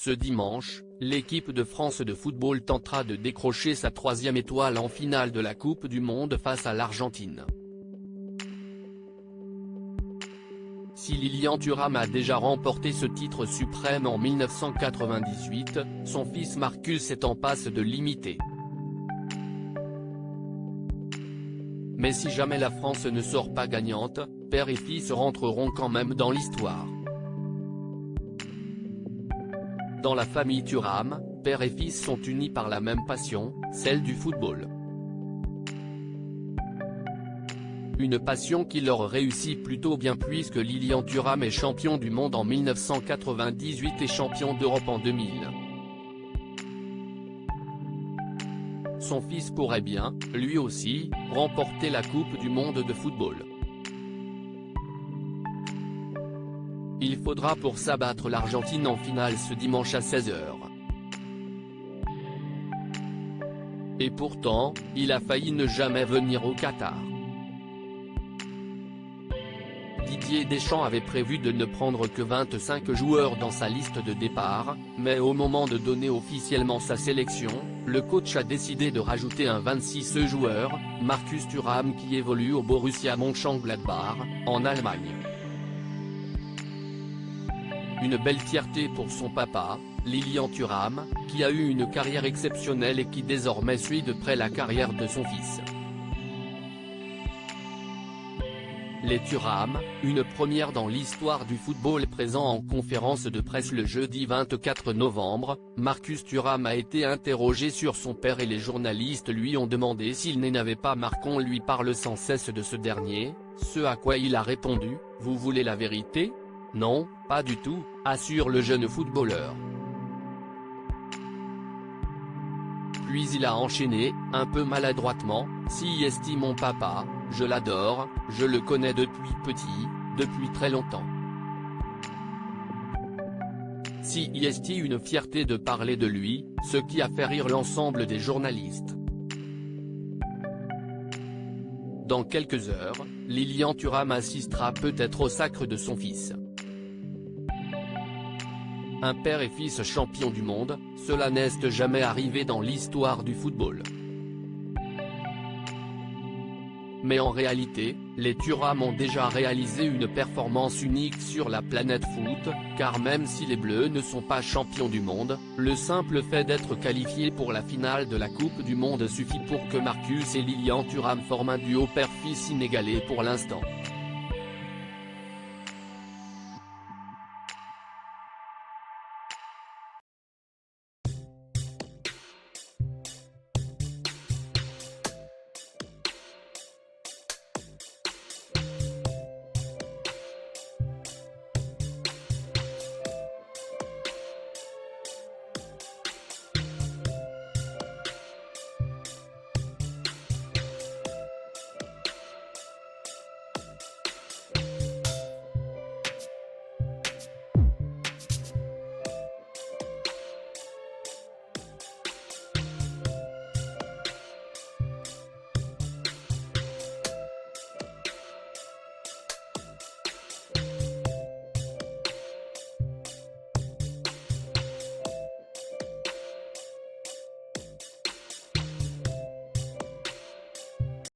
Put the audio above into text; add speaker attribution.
Speaker 1: Ce dimanche, l'équipe de France de football tentera de décrocher sa 3e étoile en finale de la Coupe du Monde face à l'Argentine. Si Lilian Thuram a déjà remporté ce titre suprême en 1998, son fils Marcus est en passe de l'imiter. Mais si jamais la France ne sort pas gagnante, père et fils rentreront quand même dans l'histoire. Dans la famille Thuram, père et fils sont unis par la même passion, celle du football. Une passion qui leur réussit plutôt bien puisque Lilian Thuram est champion du monde en 1998 et champion d'Europe en 2000. Son fils pourrait bien, lui aussi, remporter la Coupe du Monde de football. Il faudra pour ça battre l'Argentine en finale ce dimanche à 16 h. Et pourtant, il a failli ne jamais venir au Qatar. Didier Deschamps avait prévu de ne prendre que 25 joueurs dans sa liste de départ, mais au moment de donner officiellement sa sélection, le coach a décidé de rajouter un 26e joueur, Marcus Thuram qui évolue au Borussia Mönchengladbach, en Allemagne. Une belle fierté pour son papa, Lilian Thuram, qui a eu une carrière exceptionnelle et qui désormais suit de près la carrière de son fils. Les Thuram, une première dans l'histoire du football présent en conférence de presse le jeudi 24 novembre, Marcus Thuram a été interrogé sur son père et les journalistes lui ont demandé s'il n'avait pas marqué. On lui parle sans cesse de ce dernier, ce à quoi il a répondu « Vous voulez la vérité ? Non, pas du tout », assure le jeune footballeur. Puis il a enchaîné, un peu maladroitement, « Si est mon papa, je l'adore, je le connais depuis petit, depuis très longtemps. » Si est une fierté de parler de lui, ce qui a fait rire l'ensemble des journalistes. Dans quelques heures, Lilian Thuram assistera peut-être au sacre de son fils. Un père et fils champions du monde, cela n'est jamais arrivé dans l'histoire du football. Mais en réalité, les Thuram ont déjà réalisé une performance unique sur la planète foot, car même si les Bleus ne sont pas champions du monde, le simple fait d'être qualifiés pour la finale de la Coupe du Monde suffit pour que Marcus et Lilian Thuram forment un duo père-fils inégalé pour l'instant.